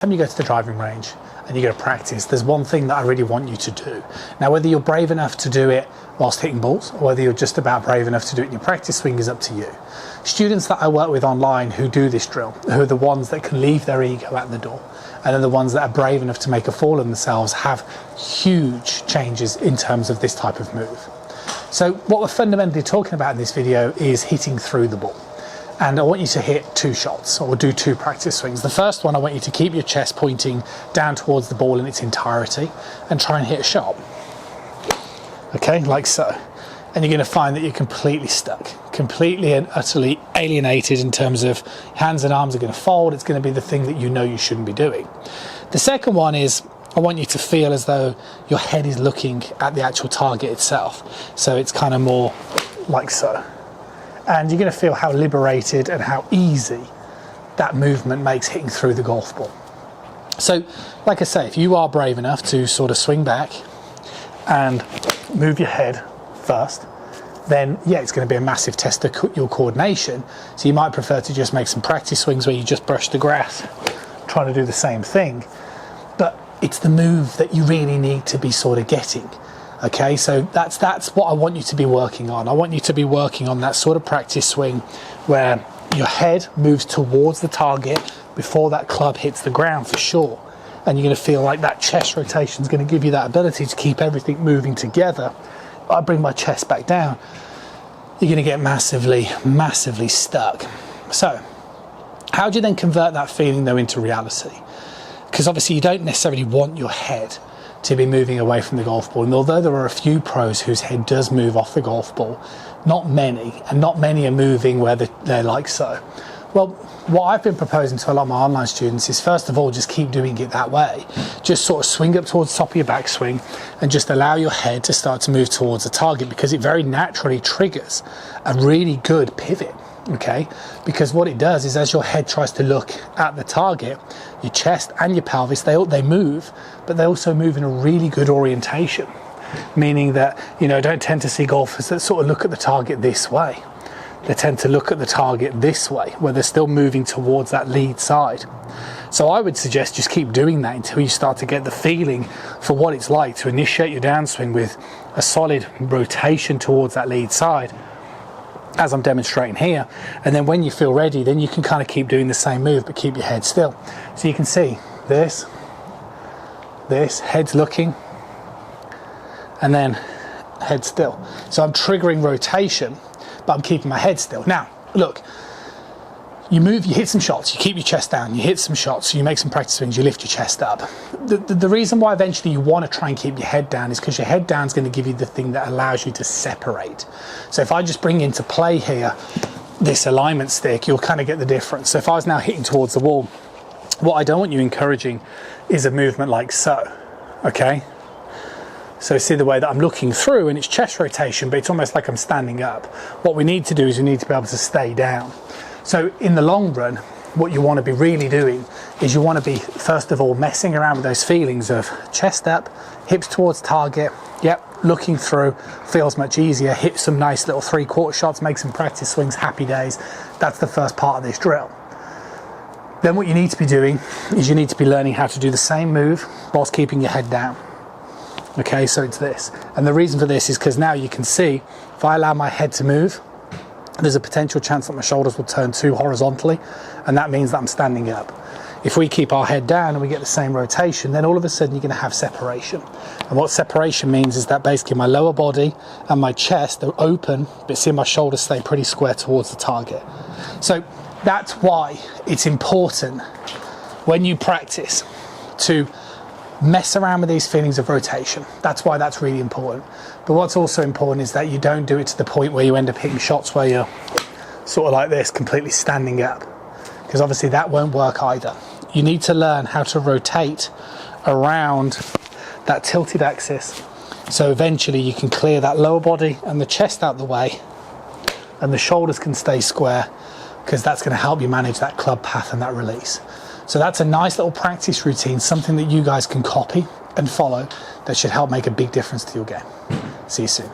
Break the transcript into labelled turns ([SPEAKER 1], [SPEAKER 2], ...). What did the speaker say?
[SPEAKER 1] Time you go to the driving range and you go to practice, there's one thing that I really want you to do. Now, whether you're brave enough to do it whilst hitting balls, or whether you're just about brave enough to do it in your practice swing, is up to you. Students that I work with online who do this drill, who are the ones that can leave their ego at the door, and are the ones that are brave enough to make a fool of themselves, have huge changes in terms of this type of move. So what we're fundamentally talking about in this video is hitting through the ball. And I want you to hit 2 shots, or do 2 practice swings. The first one, I want you to keep your chest pointing down towards the ball in its entirety and try and hit a shot. Okay, like so. And you're going to find that you're completely stuck, completely and utterly alienated in terms of hands and arms are going to fold. It's going to be the thing that you know you shouldn't be doing. The second one is, I want you to feel as though your head is looking at the actual target itself. So it's kind of more like so. And you're going to feel how liberated and how easy that movement makes hitting through the golf ball. So, like I say, if you are brave enough to sort of swing back and move your head first, then yeah, it's going to be a massive test of your coordination. So you might prefer to just make some practice swings where you just brush the grass, trying to do the same thing. But it's the move that you really need to be sort of getting. Okay, so that's what I want you to be working on. I want you to be working on that sort of practice swing where your head moves towards the target before that club hits the ground, for sure. And you're going to feel like that chest rotation is going to give you that ability to keep everything moving together. I bring my chest back down, you're going to get massively, massively stuck. So how do you then convert that feeling though into reality? Because obviously you don't necessarily want your head to be moving away from the golf ball. And although there are a few pros whose head does move off the golf ball, not many, and not many are moving where they're like so. Well, what I've been proposing to a lot of my online students is, first of all, just keep doing it that way. Just sort of swing up towards the top of your backswing and just allow your head to start to move towards the target, because it very naturally triggers a really good pivot. Okay, because what it does is, as your head tries to look at the target, your chest and your pelvis, they move, but they also move in a really good orientation, meaning that, you know, don't tend to see golfers that sort of look at the target this way. They tend to look at the target this way, where they're still moving towards that lead side. So I would suggest just keep doing that until you start to get the feeling for what it's like to initiate your downswing with a solid rotation towards that lead side, as I'm demonstrating here. And then when you feel ready, then you can kind of keep doing the same move, but keep your head still. So you can see this, head's looking, and then head still. So I'm triggering rotation, but I'm keeping my head still. Now, look, you move, you hit some shots, you keep your chest down, you hit some shots, you make some practice swings, you lift your chest up. The reason why eventually you want to try and keep your head down is because your head down is going to give you the thing that allows you to separate. So if I just bring into play here this alignment stick, you'll kind of get the difference. So if I was now hitting towards the wall, what I don't want you encouraging is a movement like so, okay? So see the way that I'm looking through, and it's chest rotation, but it's almost like I'm standing up. What we need to do is we need to be able to stay down. So in the long run, what you want to be really doing is you want to be, first of all, messing around with those feelings of chest up, hips towards target. Yep, looking through feels much easier. Hit some nice little 3/4 shots, make some practice swings, happy days. That's the first part of this drill. Then what you need to be doing is you need to be learning how to do the same move whilst keeping your head down. Okay, so it's this. And the reason for this is because now you can see, if I allow my head to move, there's a potential chance that my shoulders will turn too horizontally, and that means that I'm standing up. If we keep our head down and we get the same rotation, then all of a sudden you're going to have separation. And what separation means is that basically my lower body and my chest are open, but see my shoulders stay pretty square towards the target. So that's why it's important when you practice to mess around with these feelings of rotation. That's why that's really important. But what's also important is that you don't do it to the point where you end up hitting shots where you're sort of like this, completely standing up, because obviously that won't work either. You need to learn how to rotate around that tilted axis, so eventually you can clear that lower body and the chest out the way, and the shoulders can stay square, because that's going to help you manage that club path and that release. So that's a nice little practice routine, something that you guys can copy and follow that should help make a big difference to your game. See you soon.